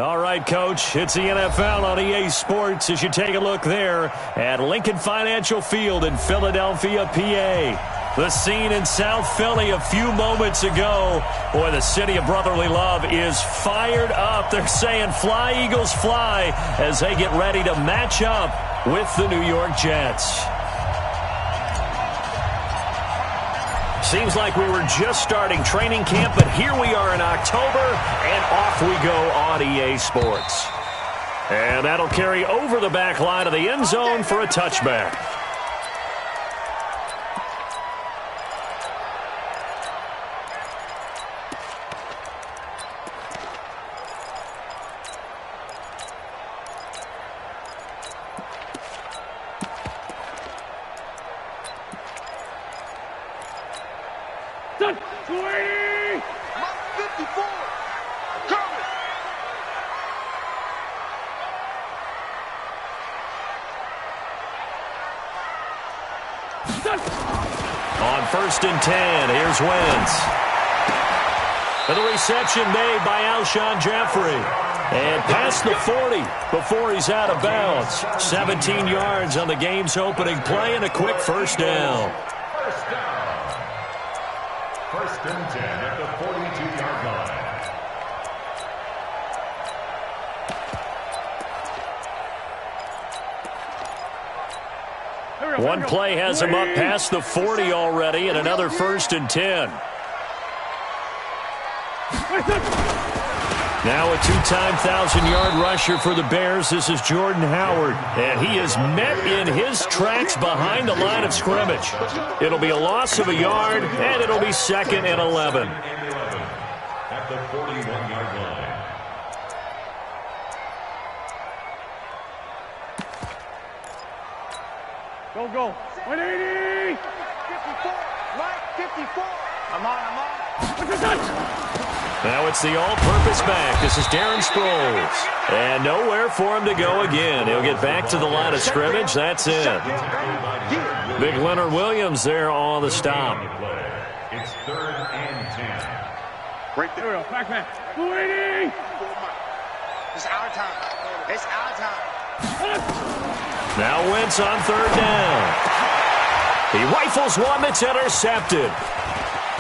All right, Coach, it's the NFL on EA Sports as you take a look there at Lincoln Financial Field in Philadelphia, PA. The scene in South Philly a few moments ago. Boy, the city of brotherly love is fired up. They're saying fly, Eagles, fly as they get ready to match up with the New York Jets. Seems like we were just starting training camp, but here we are in October, and off we go on EA Sports. And that'll carry over the back line of the end zone for a touchback. On 1st and 10, here's Wentz. And the reception made by Alshon Jeffrey. And past the 40 before he's out of bounds. 17 yards on the game's opening play and a quick first down. First and 10 at the 42-yard line. One play has him up past the 40 already, and another 1st and 10. Now a two-time 1,000-yard rusher for the Bears. This is Jordan Howard, and he is met in his tracks behind the line of scrimmage. It'll be a loss of a yard, and it'll be 2nd and 11. At the 41-yard line. Go. 180! 54! Right, 54! I'm on. Now it's the all-purpose back. This is Darren Sproles. And nowhere for him to go again. He'll get back to the line of scrimmage. That's it. Big Leonard Williams there on the stop. It's 3rd and 10. Right there. Back. 280! It's our time. Now Wentz on 3rd down. He rifles one that's intercepted.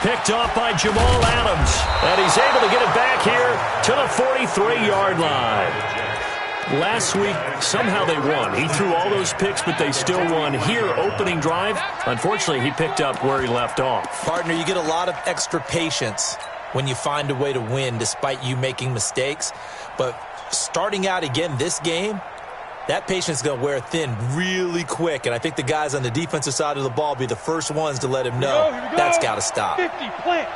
Picked off by Jamal Adams. And he's able to get it back here to the 43-yard line. Last week, somehow they won. He threw all those picks, but they still won. Here, opening drive, unfortunately, he picked up where he left off. Partner, you get a lot of extra patience when you find a way to win despite you making mistakes. But starting out again this game, that patience is going to wear thin really quick, and I think the guys on the defensive side of the ball be the first ones to let him know that's got to stop. 50, plant.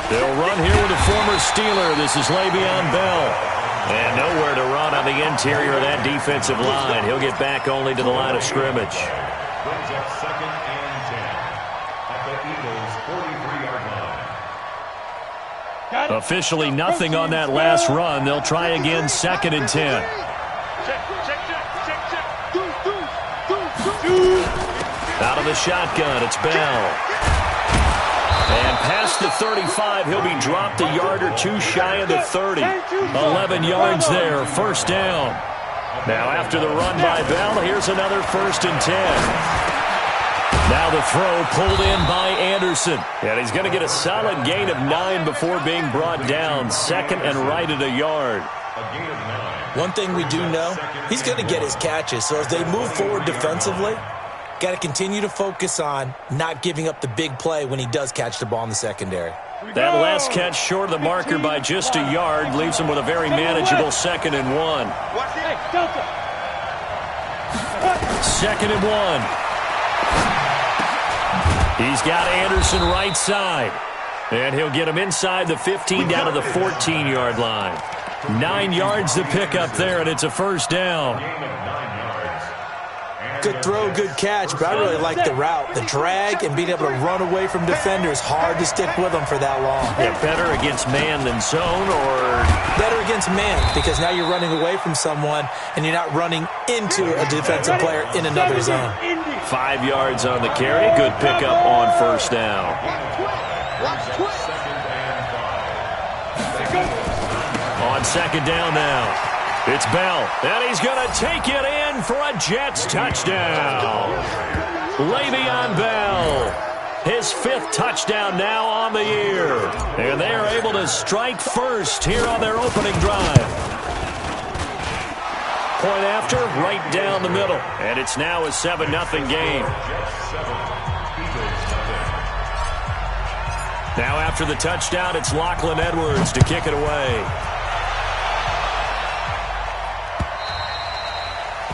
They'll run here with a former Steeler. This is Le'Veon Bell. And nowhere to run on the interior of that defensive line. He'll get back only to the line of scrimmage. Brings up 2nd and 10 at the Eagles' 43-yard line. Officially nothing on that last run. They'll try again 2nd and 10. Out of the shotgun, it's Bell. And past the 35, he'll be dropped a yard or two shy of the 30. 11 yards there, 1st down. Now after the run by Bell, here's another 1st and 10. Now the throw pulled in by Anderson. And he's going to get a solid gain of 9 before being brought down. 2nd and right at a yard. One thing we do know, he's going to get his catches. So as they move forward defensively, got to continue to focus on not giving up the big play when he does catch the ball in the secondary. That last catch short of the marker by just a yard leaves him with a very manageable 2nd and 1. 2nd and 1. He's got Anderson right side. And he'll get him inside the 15 down to the 14-yard line. 9 yards to pick up there, and it's a 1st down. Good throw, good catch, but I really like the route. The drag and being able to run away from defenders, hard to stick with them for that long. Yeah, better against man than zone, or? Better against man, because now you're running away from someone and you're not running into a defensive player in another zone. 5 yards on the carry. Good pickup on 1st down. on second down now. It's Bell, and he's going to take it in for a Jets touchdown. Le'Veon Bell, his 5th touchdown now on the year. And they are able to strike first here on their opening drive. Point after, right down the middle. And it's now a 7-0 game. Now after the touchdown, it's Lachlan Edwards to kick it away.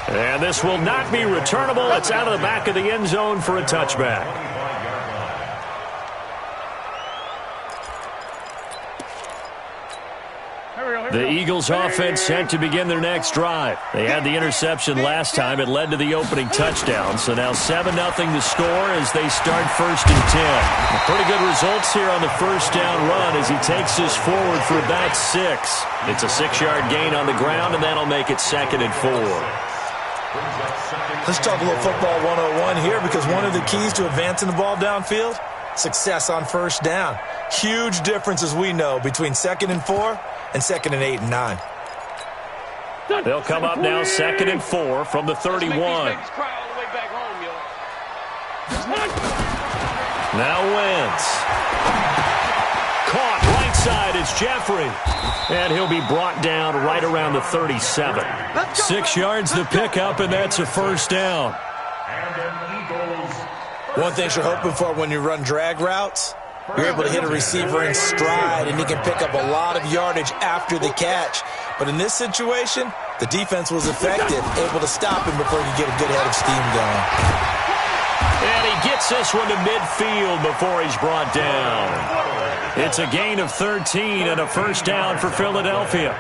And this will not be returnable. It's out of the back of the end zone for a touchback. The Eagles offense set to begin their next drive. They had the interception last time. It led to the opening touchdown. So now 7-0 to score as they start 1st and 10. Pretty good results here on the first down run as he takes this forward for about 6. It's a 6-yard gain on the ground, and that'll make it 2nd and 4. Let's talk a little football 101 here, because one of the keys to advancing the ball downfield, success on first down. Huge difference, as we know, between 2nd and 4 and 2nd and 8 and 9. They'll come up now 2nd and 4 from the 31. Now Wentz. Caught right side. It's Jeffrey. And he'll be brought down right around the 37. 6 yards the pickup, and that's a first down. One thing you're hoping for when you run drag routes, you're able to hit a receiver in stride, and he can pick up a lot of yardage after the catch. But in this situation, the defense was effective, able to stop him before he could get a good head of steam going. And he gets this one to midfield before he's brought down. It's a gain of 13 and a first down for Philadelphia.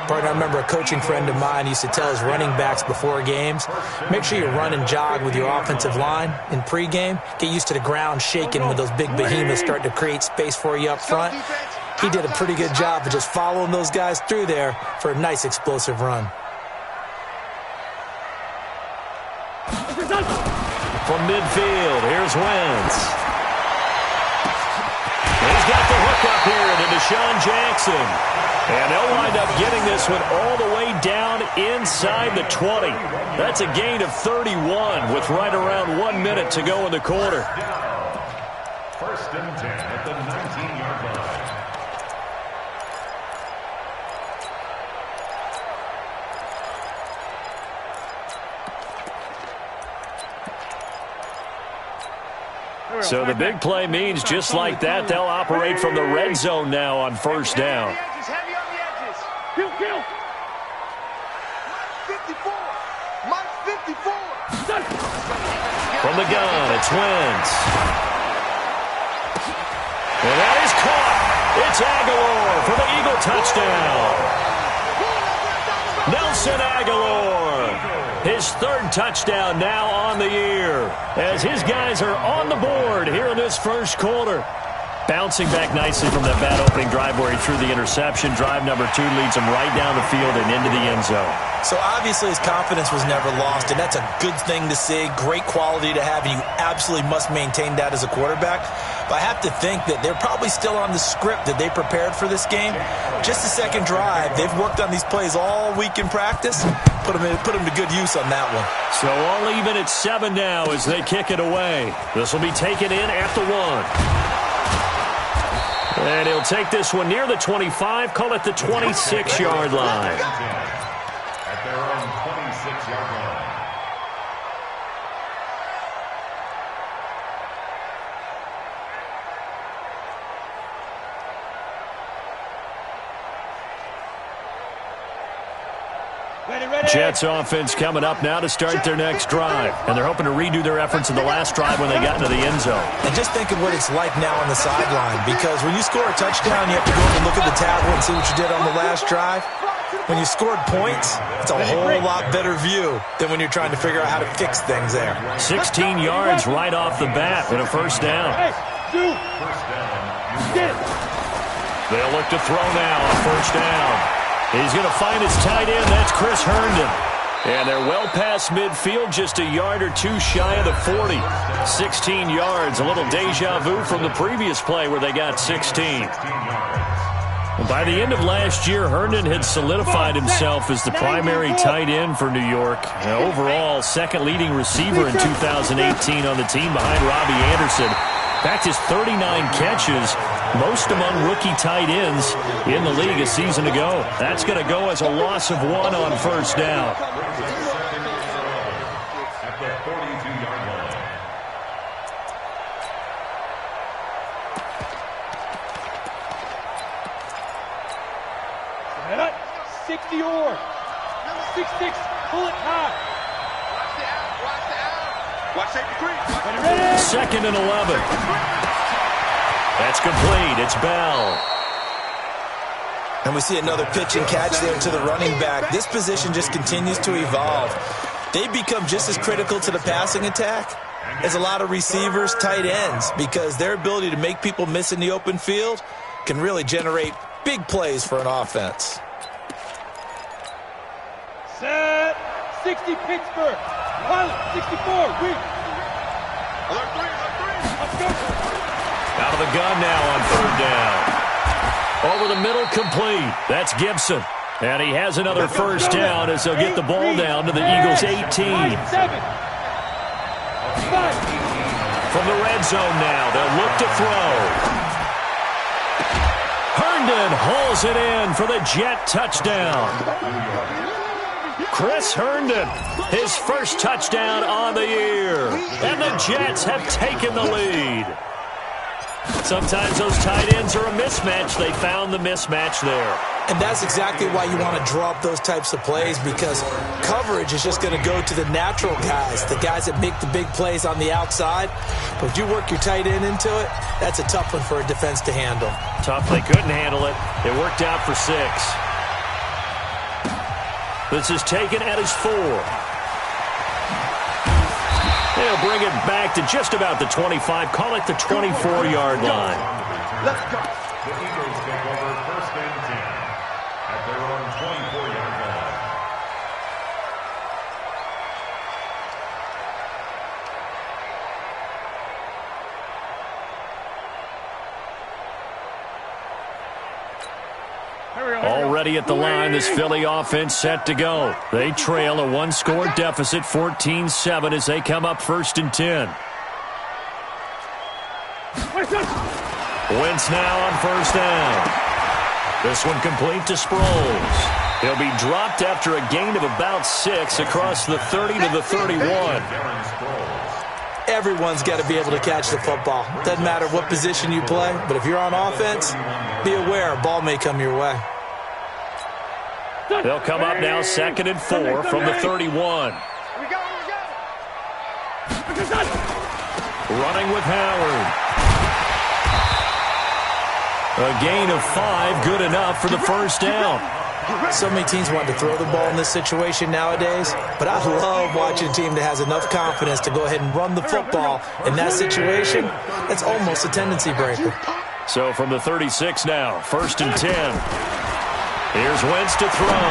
Partner, I remember a coaching friend of mine used to tell his running backs before games, make sure you run and jog with your offensive line in pregame. Get used to the ground shaking when those big behemoths start to create space for you up front. He did a pretty good job of just following those guys through there for a nice explosive run. From midfield, here's Wentz. He's got the hook up here to Deshaun Jackson. And they'll wind up getting this one all the way down inside the 20. That's a gain of 31 with right around 1 minute to go in the quarter. 1st and 10 at the 19-yard line. So the big play means just like that, they'll operate from the red zone now on first down. Heavy on the edges. Kill. Mike 54. From the gun, it's Wentz. And that is caught. It's Aguilar for the Eagle touchdown. Nelson Aguilar. His 3rd touchdown now on the year as his guys are on the board here in this first quarter. Bouncing back nicely from that bad opening drive where he threw the interception. Drive number 2 leads him right down the field and into the end zone. So obviously his confidence was never lost, and that's a good thing to see. Great quality to have, and you absolutely must maintain that as a quarterback. But I have to think that they're probably still on the script that they prepared for this game. Just the 2nd drive. They've worked on these plays all week in practice. Put them to good use on that one. So all even at 7 now as they kick it away. This will be taken in at the 1. And he'll take this one near the 25, call it the 26-yard line. At their own 26-yard line. Jets offense coming up now to start their next drive. And they're hoping to redo their efforts in the last drive when they got into the end zone. And just think of what it's like now on the sideline, because when you score a touchdown, you have to go and look at the tablet and see what you did on the last drive. When you scored points, it's a whole lot better view than when you're trying to figure out how to fix things there. 16 yards right off the bat and a first down. They'll look to throw now on first down. He's going to find his tight end. That's Chris Herndon. And they're well past midfield, just a yard or 2 shy of the 40. 16 yards, a little deja vu from the previous play where they got 16. By the end of last year, Herndon had solidified himself as the primary tight end for New York. Overall, second leading receiver in 2018 on the team behind Robbie Anderson. In fact, his 39 catches, most among rookie tight ends in the league a season ago. That's going to go as a loss of 1 on first down. At the 42-yard line. 60 or 6-6, pull it high. Watch safety creep. Second and 11. That's complete. It's Bell. And we see another pitch and catch there to the running back. This position just continues to evolve. They become just as critical to the passing attack as a lot of receivers, tight ends, because their ability to make people miss in the open field can really generate big plays for an offense. Set. 60 Pittsburgh. Pilot, 64, weak. Alert 3, let's go. Out of the gun now on third down. Over the middle, complete. That's Gibson. And he has another first down as they'll get the ball down to the Eagles' 18. From the red zone now, they'll look to throw. Herndon hauls it in for the Jet touchdown. Chris Herndon, his first touchdown on the year. And the Jets have taken the lead. Sometimes those tight ends are a mismatch. They found the mismatch there. And that's exactly why you want to draw up those types of plays, because coverage is just going to go to the natural guys, the guys that make the big plays on the outside. But if you work your tight end into it, that's a tough one for a defense to handle. Tough, they couldn't handle it. It worked out for 6. This is taken at his 4. They'll bring it back to just about the 25. Call it the 24-yard line. Let's go. The Eagles take over first and 10 at their own 24-yard line. Already at the line, this Philly offense set to go. They trail a 1-score deficit, 14-7, as they come up first and 10. Wentz now on first down. This one complete to Sproles. He'll be dropped after a gain of about 6 across the 30 to the 31. Everyone's got to be able to catch the football. Doesn't matter what position you play, but if you're on offense, be aware a ball may come your way. They'll come up now second and 4 from the 31. Running with Howard. A gain of 5, good enough for the first down. So many teams want to throw the ball in this situation nowadays, but I love watching a team that has enough confidence to go ahead and run the football. In that situation, that's almost a tendency breaker. So from the 36 now, first and 10. Here's Wentz to throw.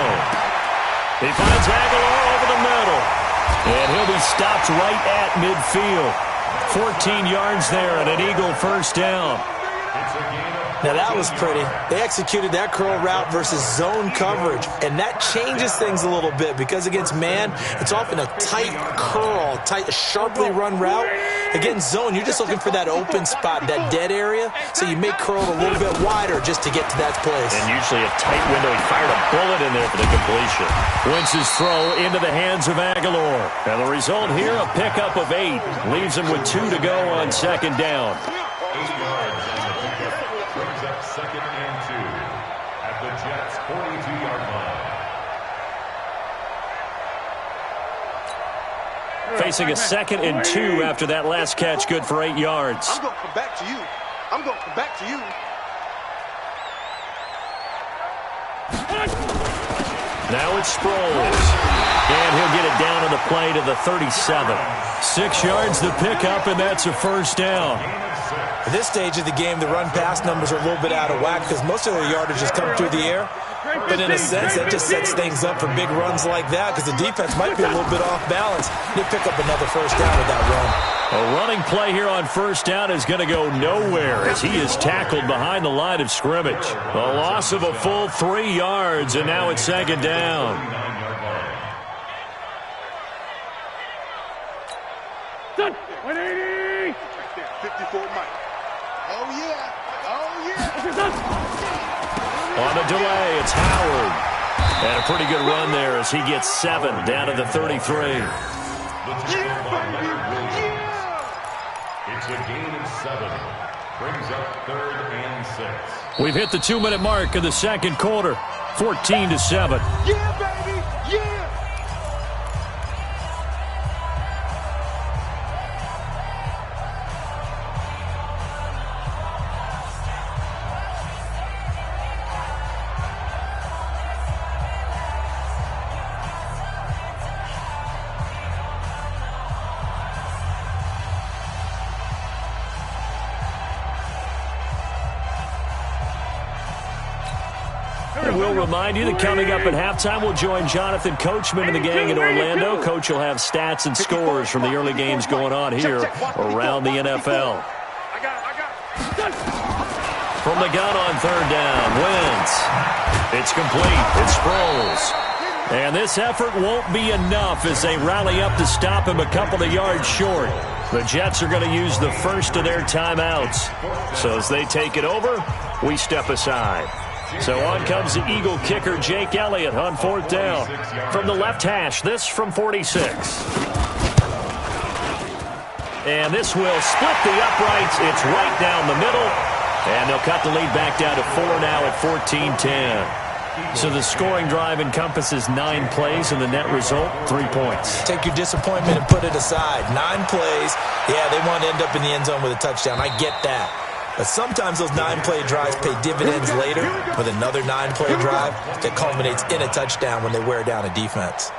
He finds Aguilar over the middle. And he'll be stopped right at midfield. 14 yards there and an Eagle first down. Now that was pretty. They executed that curl route versus zone coverage, and that changes things a little bit because against man, it's often a tight curl, sharply run route. Against zone, you're just looking for that open spot, that dead area, so you may curl it a little bit wider just to get to that place. And usually a tight window. He fired a bullet in there for the completion. Wentz's throw into the hands of Aguilar. And the result here, a pickup of 8. Leaves him with 2 to go on second down. 8 yards on the pickup. Brings up second and 2 at the Jets' 42-yard line. Facing a second and 2 after that last catch, good for 8 yards. I'm going to come back to you. I'm going to come back to you. Now it's Sproles. And he'll get it down on the play to the 37. 6 yards to pick up, and that's a first down. At this stage of the game, the run-pass numbers are a little bit out of whack because most of their yardage has come through the air. But in a sense, that just sets things up for big runs like that because the defense might be a little bit off balance. They pick up another first down with that run. A running play here on first down is going to go nowhere as he is tackled behind the line of scrimmage. A loss of a full 3 yards, and now it's second down. Done. 180. 54 Mike. Oh, yeah. Oh, yeah. On the delay, it's Howard. And a pretty good run there as he gets 7 down to the 33. It's a gain of 7. Brings up 3rd and 6. We've hit the 2-minute mark of the second quarter. 14-7. Yeah, baby. Yeah. We'll remind you that coming up at halftime, we'll join Jonathan Coachman in the gang in Orlando. Coach will have stats and scores from the early games going on here around the NFL. From the gun on 3rd down, Wentz. It's complete. It's Sproles. And this effort won't be enough as they rally up to stop him a couple of yards short. The Jets are going to use the first of their timeouts. So as they take it over, we step aside. So on comes the Eagle kicker, Jake Elliott, on 4th down. From the left hash, this from 46. And this will split the uprights. It's right down the middle. And they'll cut the lead back down to 4 now at 14-10. So the scoring drive encompasses 9 plays, and the net result, 3 points. Take your disappointment and put it aside. 9 plays. Yeah, they want to end up in the end zone with a touchdown. I get that. But sometimes those 9-play drives pay dividends later with another 9-play drive that culminates in a touchdown when they wear down a defense.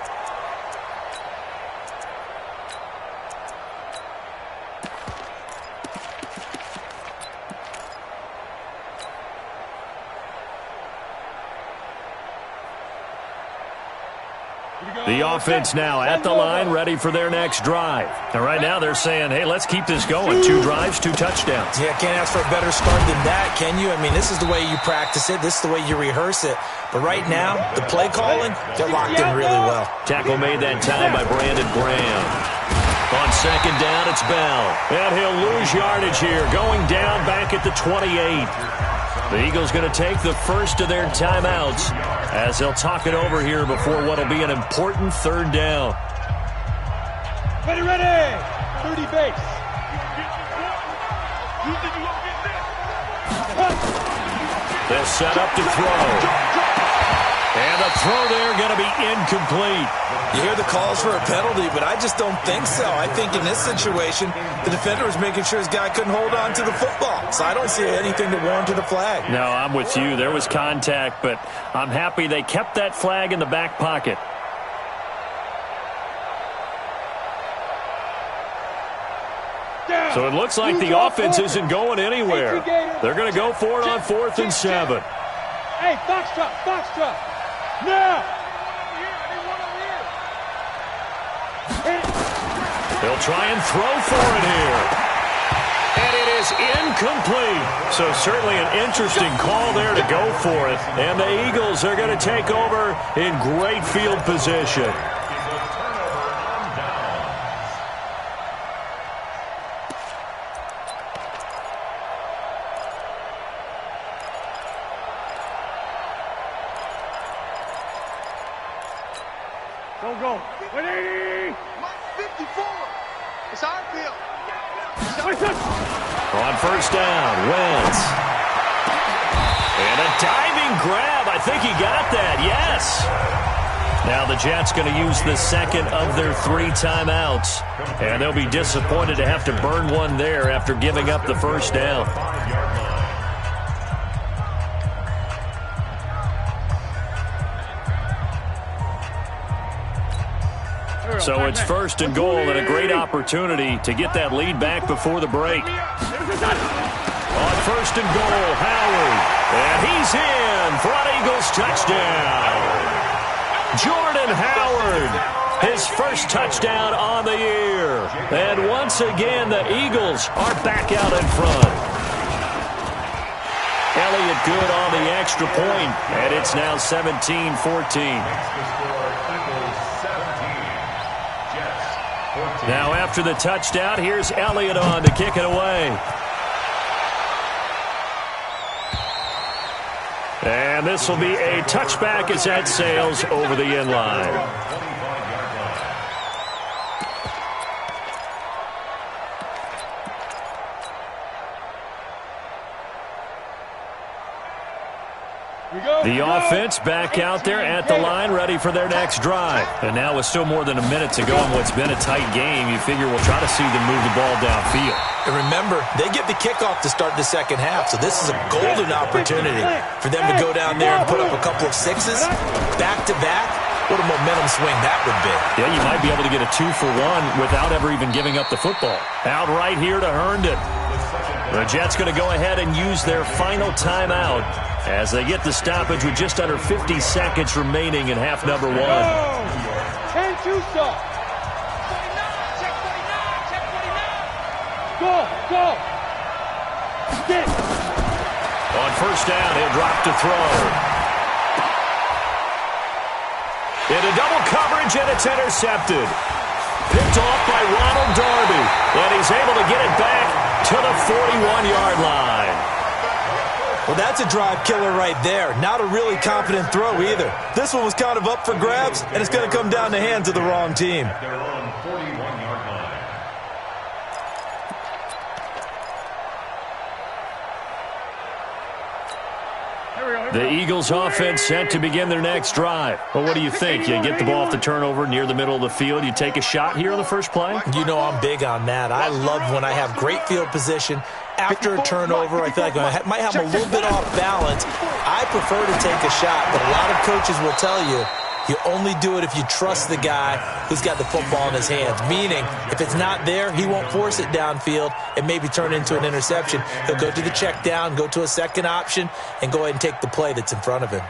The offense now at the line, ready for their next drive. And right now they're saying, hey, let's keep this going. 2 drives, 2 touchdowns. Yeah, can't ask for a better start than that, can you? I mean, this is the way you practice it. This is the way you rehearse it. But right now, the play calling, they're locked in really well. Tackle made that time by Brandon Graham. On 2nd down, it's Bell. And he'll lose yardage here, going down back at the 28. The Eagles going to take the first of their timeouts as they'll talk it over here before what will be an important 3rd down. Ready, ready. 30 base. They'll set up to throw. And the throw there going to be incomplete. You hear the calls for a penalty, but I just don't think so. I think in this situation, the defender was making sure his guy couldn't hold on to the football. So I don't see anything to warrant a flag. No, I'm with you. There was contact, but I'm happy they kept that flag in the back pocket. So it looks like the offense isn't going anywhere. They're going to go for it on 4th and 7. Hey, Foxtrot, Foxtrot. Now. They'll try and throw for it here. And it is incomplete. So certainly an interesting call there to go for it. And the Eagles are going to take over in great field position. Don't go. 180. 54. It's our field. On 1st down, Wentz. And a diving grab. I think he got that. Yes. Now the Jets going to use the 2nd of their 3 timeouts. And they'll be disappointed to have to burn one there after giving up the 1st down. So it's 1st and goal and a great opportunity to get that lead back before the break. On 1st and goal, Howard. And he's in for an Eagles touchdown. Jordan Howard. his first touchdown on the year. And once again, the Eagles are back out in front. Elliott good on the extra point, and it's now 17-14. Now after the touchdown, here's Elliott on to kick it away. And this will be a touchback as that sails over the end line. The offense back out there at the line, ready for their next drive. And now with still more than a minute to go in what's been a tight game, you figure we'll try to see them move the ball downfield. And remember, they get the kickoff to start the second half, so this is a golden opportunity for them to go down there and put up a couple of sixes back-to-back. What a momentum swing that would be. Yeah, you might be able to get a 2-for-1 without ever even giving up the football. Out right here to Herndon. The Jets going to go ahead and use their final timeout as they get the stoppage with just under 50 seconds remaining in half number 1. 10-2 stop. Go. Get. On first down, he'll drop to throw. Into double coverage, and it's intercepted. Picked off by Ronald Darby, and he's able to get it back to the 41-yard line. Well, that's a drive killer right there. Not a really confident throw either. This one was kind of up for grabs, and it's going to come down the hands of the wrong team. The Eagles offense set to begin their next drive. Well, what do you think? You get the ball off the turnover near the middle of the field. You take a shot here on the first play? You know I'm big on that. I love when I have great field position. After a turnover, I feel like I might have a little bit off balance. I prefer to take a shot, but a lot of coaches will tell you only do it if you trust the guy who's got the football in his hands. Meaning, if it's not there, he won't force it downfield and maybe turn into an interception. He'll go to the check down, go to a second option, and go ahead and take the play that's in front of him.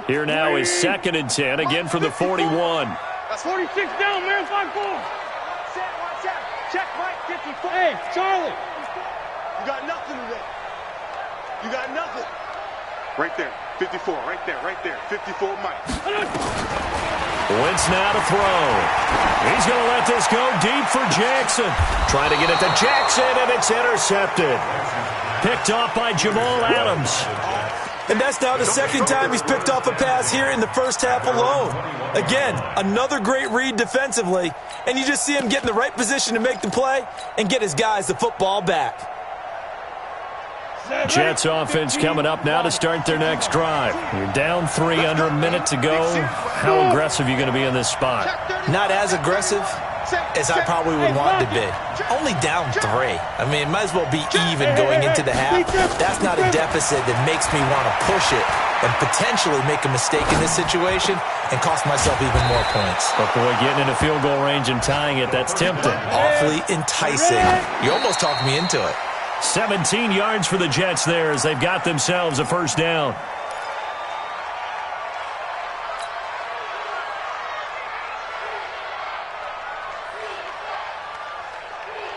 Here now is 2nd and 10, again from the 41. That's 46 down, man. 5 balls. Check, Mike. 54. Hey, Charlie. You got nothing today. You got nothing. Right there. 54. Right there. 54, Mike. Wentz now to throw. He's going to let this go deep for Jackson. Trying to get it to Jackson, and it's intercepted. Picked off by Jamal Adams. And that's now the second time he's picked off a pass here in the first half alone. Again, another great read defensively, and you just see him get in the right position to make the play and get his guys the football back. Jets offense coming up now to start their next drive. You're down 3, under a minute to go. How aggressive are you going to be in this spot? Not as aggressive as I probably would want to be. Only down 3. I mean, it might as well be even going into the half. That's not a deficit that makes me want to push it and potentially make a mistake in this situation and cost myself even more points. But boy, getting into field goal range and tying it, that's tempting. Awfully enticing. You almost talked me into it. 17 yards for the Jets there as they've got themselves a first down.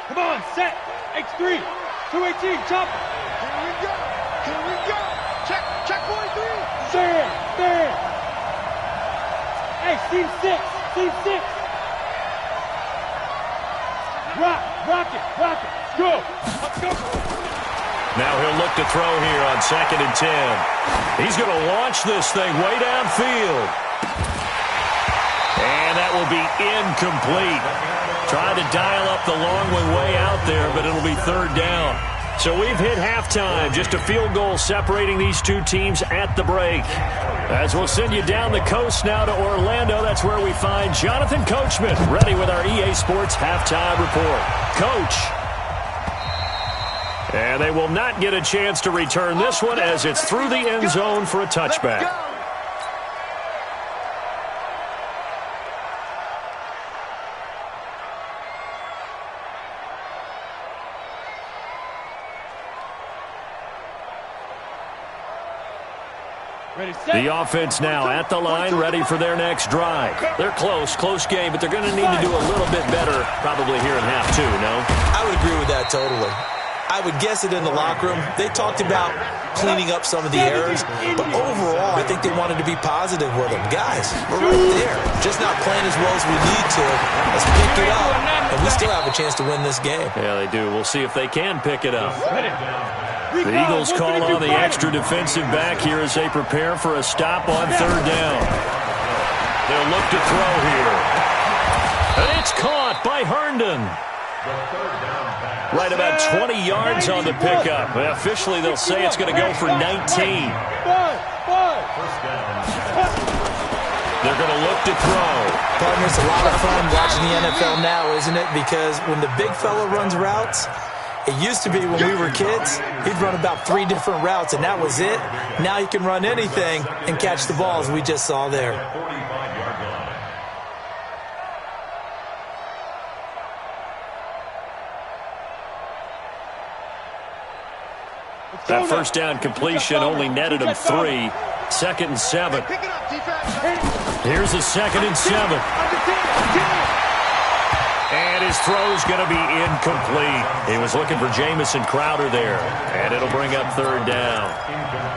Come on, set. X3. 218, chop. Here we go. Check 43. There. Hey, team 6. Rock it. Go. Let's go. Now he'll look to throw here on 2nd and 10. He's going to launch this thing way downfield. And that will be incomplete. Trying to dial up the long one way out there, but it'll be 3rd down. So we've hit halftime. Just a field goal separating these two teams at the break. As we'll send you down the coast now to Orlando, that's where we find Jonathan Coachman, ready with our EA Sports halftime report. Coach. And they will not get a chance to return this one as it's through the end zone for a touchback. The offense now at the line, ready for their next drive. They're close game, but they're going to need to do a little bit better probably here in half two, no? I would agree with that totally. I would guess it in the locker room. They talked about cleaning up some of the errors, but overall, I think they wanted to be positive with them. Guys, we're right there. Just not playing as well as we need to. Let's pick it up, and we still have a chance to win this game. Yeah, they do. We'll see if they can pick it up. The Eagles call on the extra defensive back here as they prepare for a stop on third down. They'll look to throw here. And it's caught by Herndon. Right about 20 yards on the pickup. Officially, they'll say it's going to go for 19. They're going to look to throw. Partner, it's a lot of fun watching the NFL now, isn't it? Because when the big fella runs routes, it used to be when we were kids, he'd run about 3 different routes, and that was it. Now he can run anything and catch the balls we just saw there. That first down completion only netted him 3. 2nd and 7. Here's a 2nd and 7. And his throw's going to be incomplete. He was looking for Jamison Crowder there, and it'll bring up third down.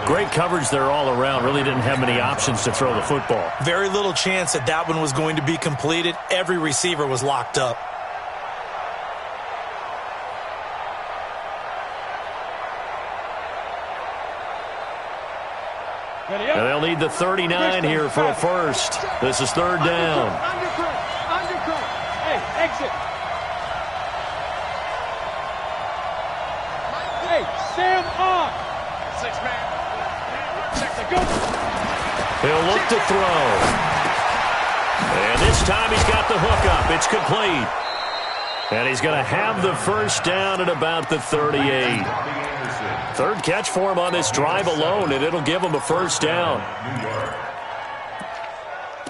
Great coverage there all around. Really didn't have many options to throw the football. Very little chance that that one was going to be completed. Every receiver was locked up. And they'll need the 39 here for a first. This is third down. Hey, exit. Hey, Sam on. 6-man. He'll look to throw. And this time he's got the hook up. It's complete. And he's going to have the first down at about the 38. Third catch for him on this drive alone, and it'll give him a first down.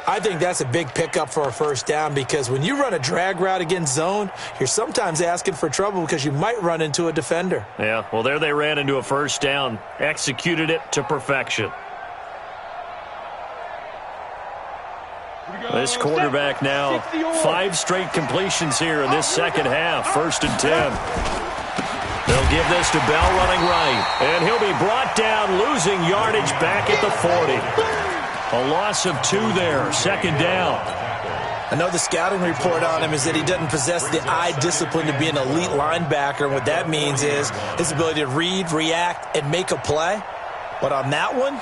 I think that's a big pickup for a first down because when you run a drag route against zone, you're sometimes asking for trouble because you might run into a defender. Yeah, well, there they ran into a first down, executed it to perfection. This quarterback now, 5 straight completions here in this second half, 1st and 10. They'll give this to Bell running right, and he'll be brought down, losing yardage back at the 40. A loss of 2 there, 2nd down. I know the scouting report on him is that he doesn't possess the eye discipline to be an elite linebacker. And what that means is his ability to read, react, and make a play. But on that one,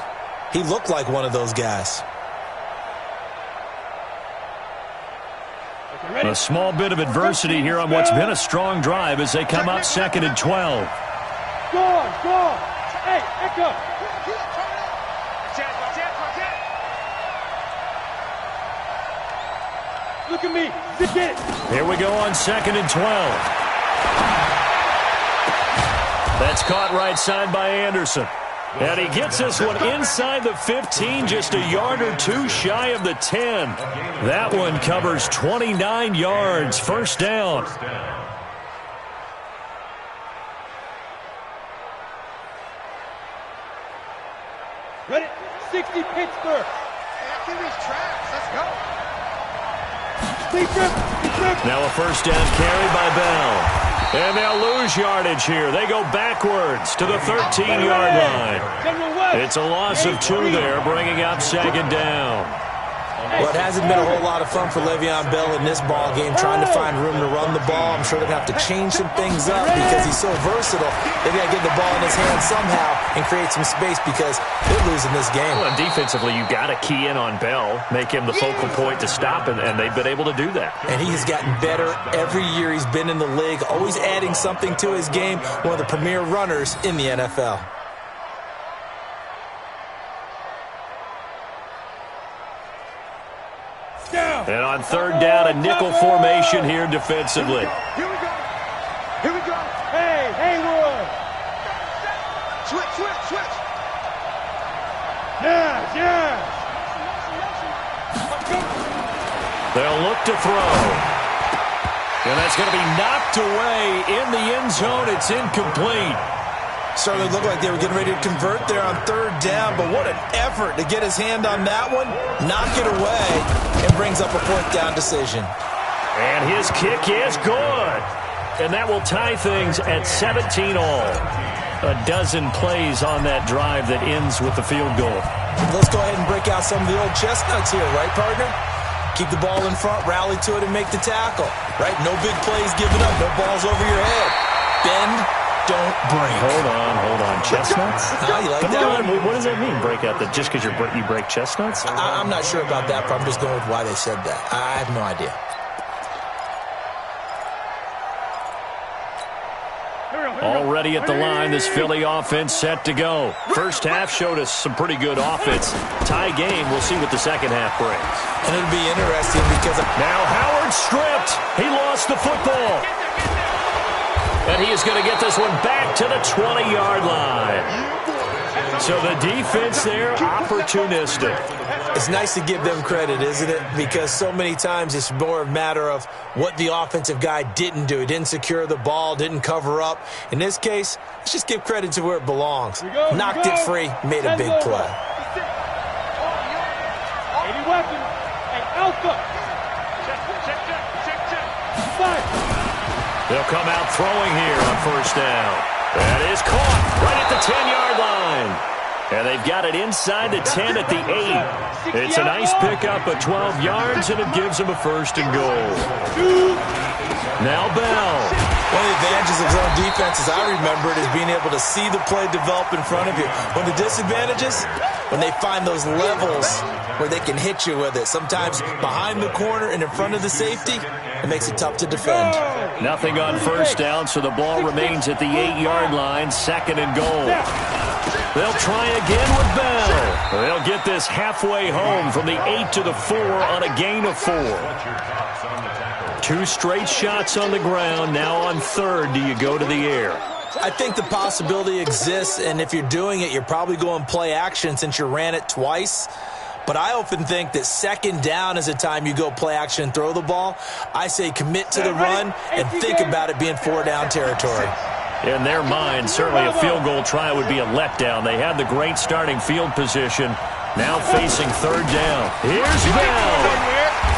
he looked like one of those guys. A small bit of adversity here on what's been a strong drive as they come up 2nd and 12. Go on. Hey, Echo. Look at me. Get it. Here we go on 2nd and 12. That's caught right side by Anderson. And he gets this one inside the 15, just a yard or 2 shy of the 10. That one covers 29 yards, first down. Ready? 60 Pittsburgh. Activity's tracks. Let's go. Now a first down carry by Bell. And they'll lose yardage here. They go backwards to the 13-yard line. It's a loss of 2 there, bringing up 2nd down. Well, it hasn't been a whole lot of fun for Le'Veon Bell in this ball game, trying to find room to run the ball. I'm sure they're going to have to change some things up because he's so versatile. They've got to get the ball in his hands somehow and create some space because they're losing this game. Well, and defensively, you've got to key in on Bell, make him the focal point to stop, and they've been able to do that. And he has gotten better every year he's been in the league, always adding something to his game, one of the premier runners in the NFL. And on third down, a nickel formation here defensively. Here we go. Hey, Haywood. Switch. Yeah. They'll look to throw. And that's going to be knocked away in the end zone. It's incomplete. Certainly looked like they were getting ready to convert there on third down, but what an effort to get his hand on that one, knock it away, and brings up a fourth down decision. And his kick is good. And that will tie things at 17 all. A dozen plays on that drive that ends with the field goal. Let's go ahead and break out some of the old chestnuts here, right, partner? Keep the ball in front, rally to it, and make the tackle, right? No big plays given up, no balls over your head. Bend, don't break. Hold on. Chestnuts? You like that one? What does that mean, break out? Just because you break chestnuts? I'm not sure about that, but I'm just going with why they said that. I have no idea. Already at the line, this Philly offense set to go. First half showed us some pretty good offense. Tie game, we'll see what the second half brings. And it'll be interesting because now Howard stripped. He lost the football. And he is going to get this one back to the 20-yard line. So the defense there, opportunistic. It's nice to give them credit, isn't it? Because so many times it's more a matter of what the offensive guy didn't do. He didn't secure the ball, didn't cover up. In this case, let's just give credit to where it belongs. Knocked it free, made a big play. 80 weapons. Hey, Alpha. Check. Five. They'll come out throwing here on first down. That is caught right at the 10-yard line. And they've got it inside the 10 at the 8. It's a nice pickup of 12 yards, and it gives them a first and goal. Now Bell. One of the advantages of zone defense, as I remember it, is being able to see the play develop in front of you. One of the disadvantages, when they find those levels where they can hit you with it. Sometimes behind the corner and in front of the safety, it makes it tough to defend. Nothing on first down, so the ball remains at the 8-yard line, second and goal. They'll try again with Bell. They'll get this halfway home from the 8 to the 4 on a gain of 4. 2 straight shots on the ground. Now on third, do you go to the air? I think the possibility exists, and if you're doing it, you're probably going play action since you ran it twice. But I often think that second down is a time you go play action and throw the ball. I say commit to the run and think about it being 4-down territory. In their mind, certainly a field goal try would be a letdown. They had the great starting field position. Now facing third down. Here's Bell.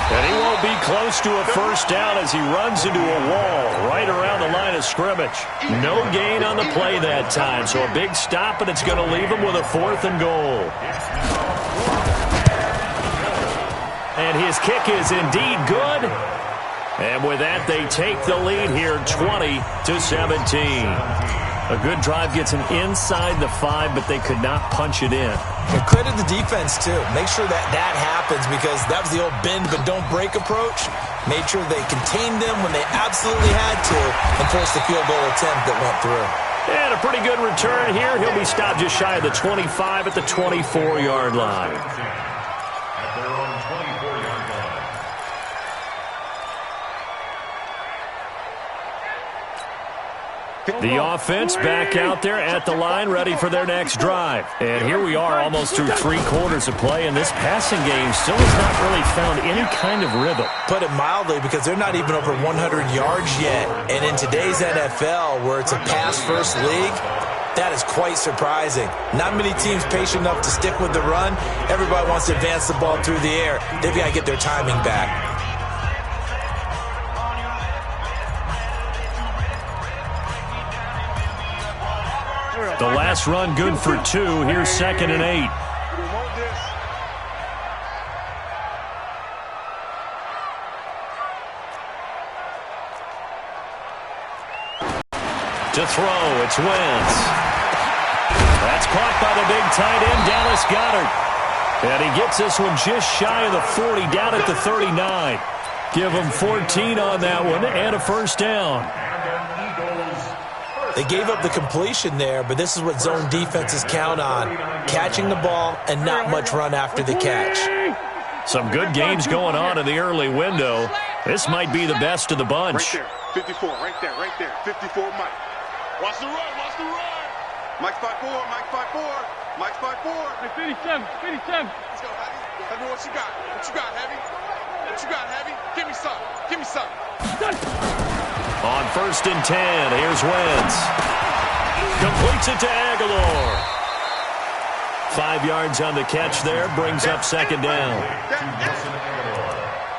And he won't be close to a first down as he runs into a wall right around the line of scrimmage. No gain on the play that time, so a big stop, and it's going to leave him with a 4th and goal. And his kick is indeed good. And with that, they take the lead here 20-17. A good drive gets him inside the 5, but they could not punch it in. And credit the defense, too. Make sure that happens because that was the old bend but don't break approach. Made sure they contained them when they absolutely had to and forced the field goal attempt that went through. And a pretty good return here. He'll be stopped just shy of the 25 at the 24-yard line. The offense back out there at the line, ready for their next drive. And here we are almost through 3 quarters of play, and this passing game still has not really found any kind of rhythm. Put it mildly, because they're not even over 100 yards yet. And in today's NFL, where it's a pass-first league, that is quite surprising. Not many teams patient enough to stick with the run. Everybody wants to advance the ball through the air. They've got to get their timing back. The last run good for 2. Here's 2nd and 8. To throw, it's Wentz. That's caught by the big tight end, Dallas Goedert. And he gets this one just shy of the 40, down at the 39. Give him 14 on that one and a first down. They gave up the completion there, but this is what zone defenses count on. Catching the ball and not much run after the catch. Some good games going on in the early window. This might be the best of the bunch. Right there, 54, right there, 54, Mike. Watch the run. Mike's 5'4", Mike's 5'4", Mike's 5'4". 57. Let's go, Heavy. Heavy, what you got, Heavy? Give me some. On 1st and 10, here's Wentz. Completes it to Aguilar. 5 yards on the catch there, brings up second down.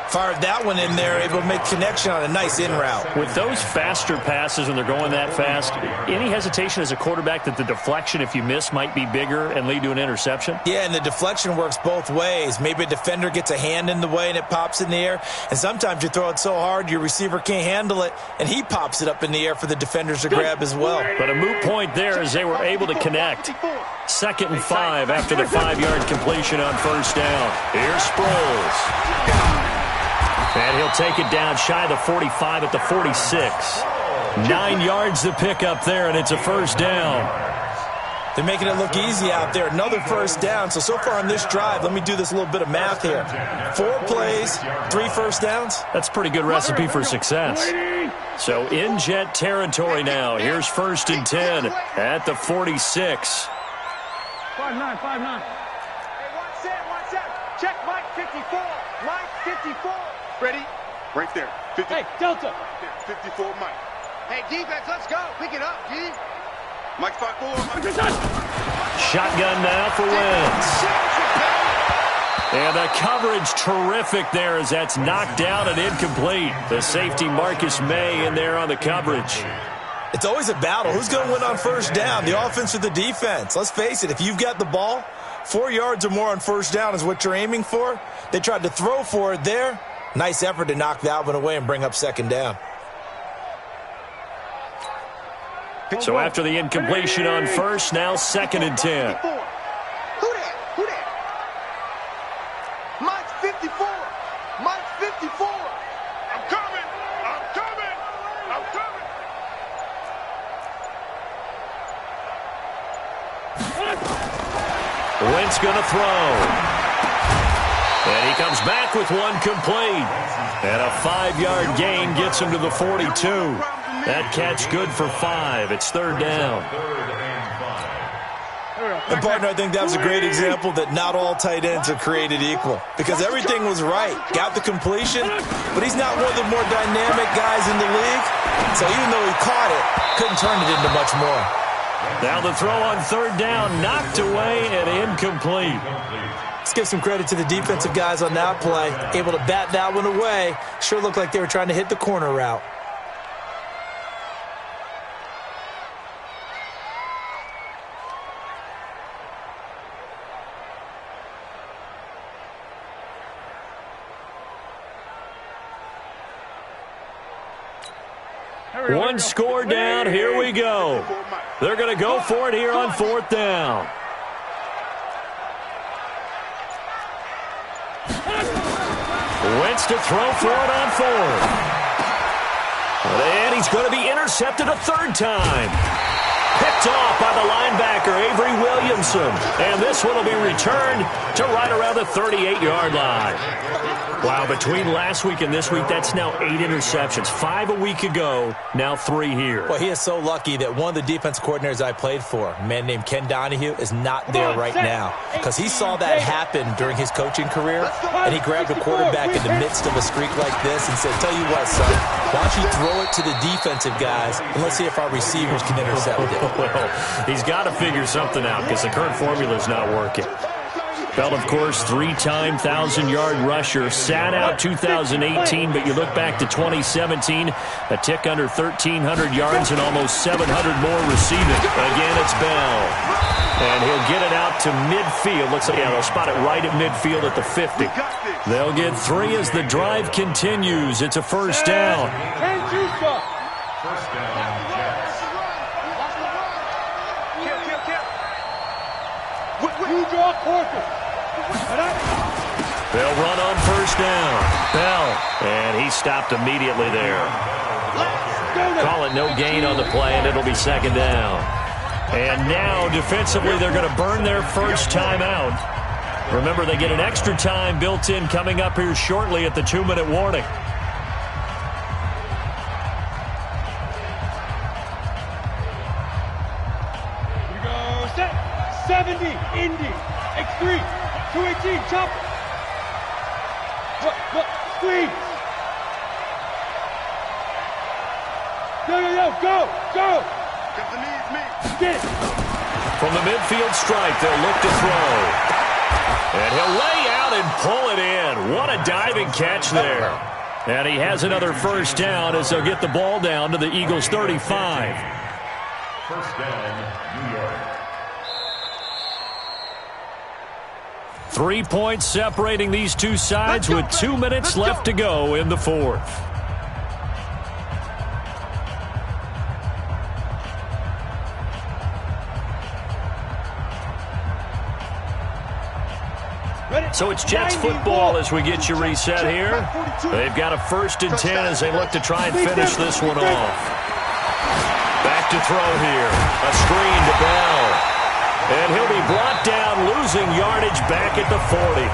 Fired that one in there, able to make connection on a nice in route. With those faster passes when they're going that fast, any hesitation as a quarterback that the deflection, if you miss, might be bigger and lead to an interception? Yeah, and the deflection works both ways. Maybe a defender gets a hand in the way and it pops in the air, and sometimes you throw it so hard your receiver can't handle it, and he pops it up in the air for the defenders to grab as well. But a moot point there as they were able to connect. 2nd and 5 after the 5-yard completion on first down. Here's Sproles. And he'll take it down shy of the 45 at the 46. 9 yards to pick up there, and it's a first down. They're making it look easy out there. Another first down. So far on this drive, let me do this little bit of math here. 4 plays, 3 first downs. That's a pretty good recipe for success. So in Jet territory now. Here's 1st and 10 at the 46. 5-9, 5-9. Hey, watch that. Check Mike 54. Mike 54. Ready? Right there. 50. Hey, Delta. Right there. 54, Mike. Hey, defense, let's go. Pick it up, G. Mike's 5-4. Shotgun now for Wentz. And the coverage terrific there as that's knocked down and incomplete. The safety Marcus May in there on the coverage. It's always a battle. Who's going to win on first down, the offense or the defense? Let's face it, if you've got the ball, 4 yards or more on first down is what you're aiming for. They tried to throw for it there. Nice effort to knock that one away and bring up second down. So after the incompletion on first, now 2nd and 10. Who that? Mike 54. Mike 54. I'm coming. Wentz going to throw. And he comes back with one complete. And a 5-yard gain gets him to the 42. That catch good for 5. It's 3rd down. And, partner, I think that was a great example that not all tight ends are created equal. Because everything was right. Got the completion, but he's not one of the more dynamic guys in the league. So even though he caught it, couldn't turn it into much more. Now the throw on 3rd down, knocked away and incomplete. Let's give some credit to the defensive guys on that play. Able to bat that one away. Sure looked like they were trying to hit the corner route. One score down. Here we go. They're going to go for it here on 4th down. Wentz to throw for it on 4th. And he's going to be intercepted a 3rd time. Picked off by the linebacker, Avery Williamson. And this one will be returned to right around the 38-yard line. Wow, between last week and this week, that's now 8 interceptions. 5 a week ago, now 3 here. Well, he is so lucky that one of the defense coordinators I played for, a man named Ken Donahue, is not there right now. Because he saw that happen during his coaching career, and he grabbed a quarterback in the midst of a streak like this and said, tell you what, son, why don't you throw it to the defensive guys, and let's see if our receivers can intercept it. Well, he's got to figure something out because the current formula is not working. Bell, of course, 3-time 1,000-yard rusher. Sat out 2018, but you look back to 2017, a tick under 1,300 yards and almost 700 more receiving. Again, it's Bell. And he'll get it out to midfield. Looks like, yeah, they'll spot it right at midfield at the 50. They'll get 3 as the drive continues. It's a first down. First down, Jets. You draw quarter. They'll run on first down. Bell. And he stopped immediately there. Call it no gain on the play, and it'll be 2nd down. And now, defensively, they're going to burn their first time out. Remember, they get an extra time built in coming up here shortly at the 2-minute warning. You go set. 70, Indy, X3, 218, chop. Look, squeeze. Yo, go. From the midfield stripe, they'll look to throw. And he'll lay out and pull it in. What a diving catch there. And he has another first down as they'll get the ball down to the Eagles' 35. First down, New York. 3 points separating these two sides with 2 minutes left to go in the fourth. So it's Jets football as we get you reset here. They've got a 1st and 10 as they look to try and finish this one off. Back to throw here. A screen to Bell. And he'll be brought down, losing yardage back at the 40.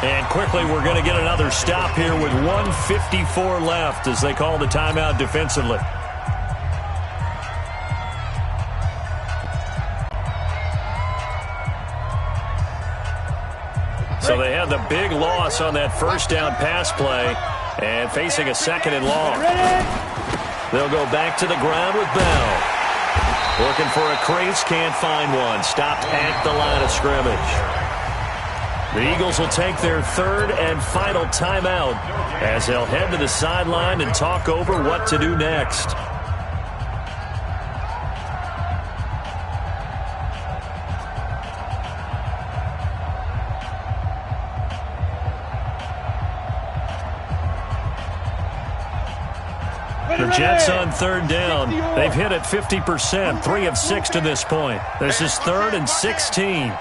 And quickly we're going to get another stop here with 1:54 left as they call the timeout defensively. So they had the big loss on that first down pass play and facing a 2nd and long. They'll go back to the ground with Bell. Looking for a crease, can't find one. Stopped at the line of scrimmage. The Eagles will take their 3rd and final timeout as they'll head to the sideline and talk over what to do next. The Jets on 3rd down. They've hit it 50%, 3 of 6 to this point. This is 3rd and 16.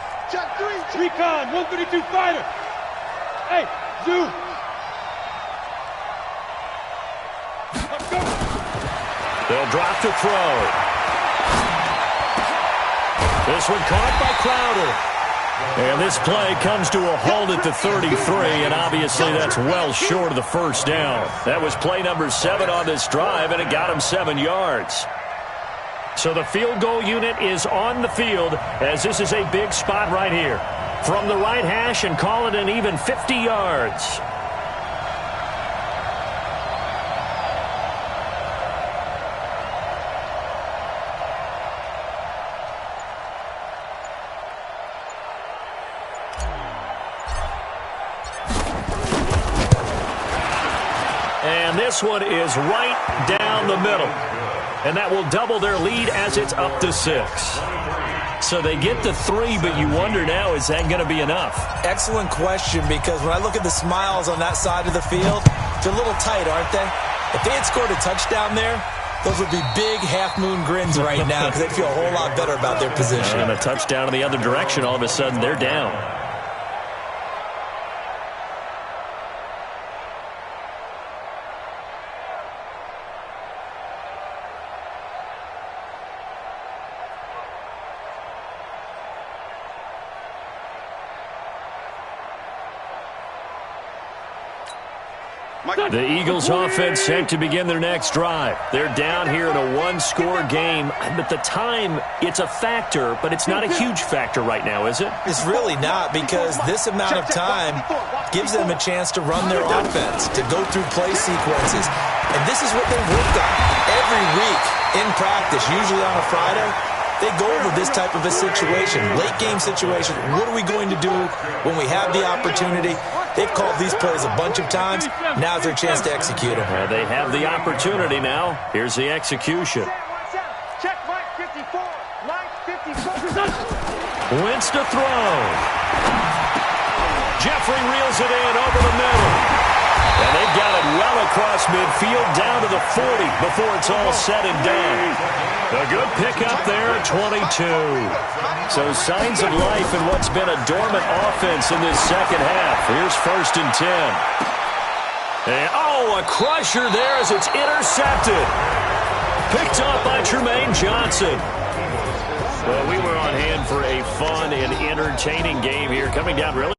Recon, 132 fighter. Hey, Zoo. Let's go. They'll drop to throw. This one caught by Crowder. And this play comes to a halt at the 33, and obviously that's well short of the first down. That was play number 7 on this drive, and it got him 7 yards. So the field goal unit is on the field as this is a big spot right here. From the right hash and call it an even 50 yards. And this one is right down the middle. And that will double their lead as it's up to 6. So they get to 3, but you wonder now, is that going to be enough? Excellent question, because when I look at the smiles on that side of the field, they're a little tight, aren't they? If they had scored a touchdown there, those would be big half-moon grins right now because they'd feel a whole lot better about their position. And a touchdown in the other direction, all of a sudden they're down. The Eagles offense set to begin their next drive. They're down here in a one-score game. But the time, it's a factor, but it's not a huge factor right now, is it? It's really not, because this amount of time gives them a chance to run their offense, to go through play sequences. And this is what they worked on every week in practice, usually on a Friday. They go over this type of a situation, late-game situation. What are we going to do when we have the opportunity? They've called these plays a bunch of times. Now's their chance to execute them. Well, they have the opportunity now. Here's the execution. Check Mike 54. Mike 54. Wins to throw. Jeffrey reels it in over the middle. And they've got it well across midfield down to the 40 before it's all said and done. A good pickup there at 22. So signs of life in what's been a dormant offense in this second half. Here's 1st and 10. And, a crusher there as it's intercepted. Picked up by Tremaine Johnson. Well, we were on hand for a fun and entertaining game here, coming down really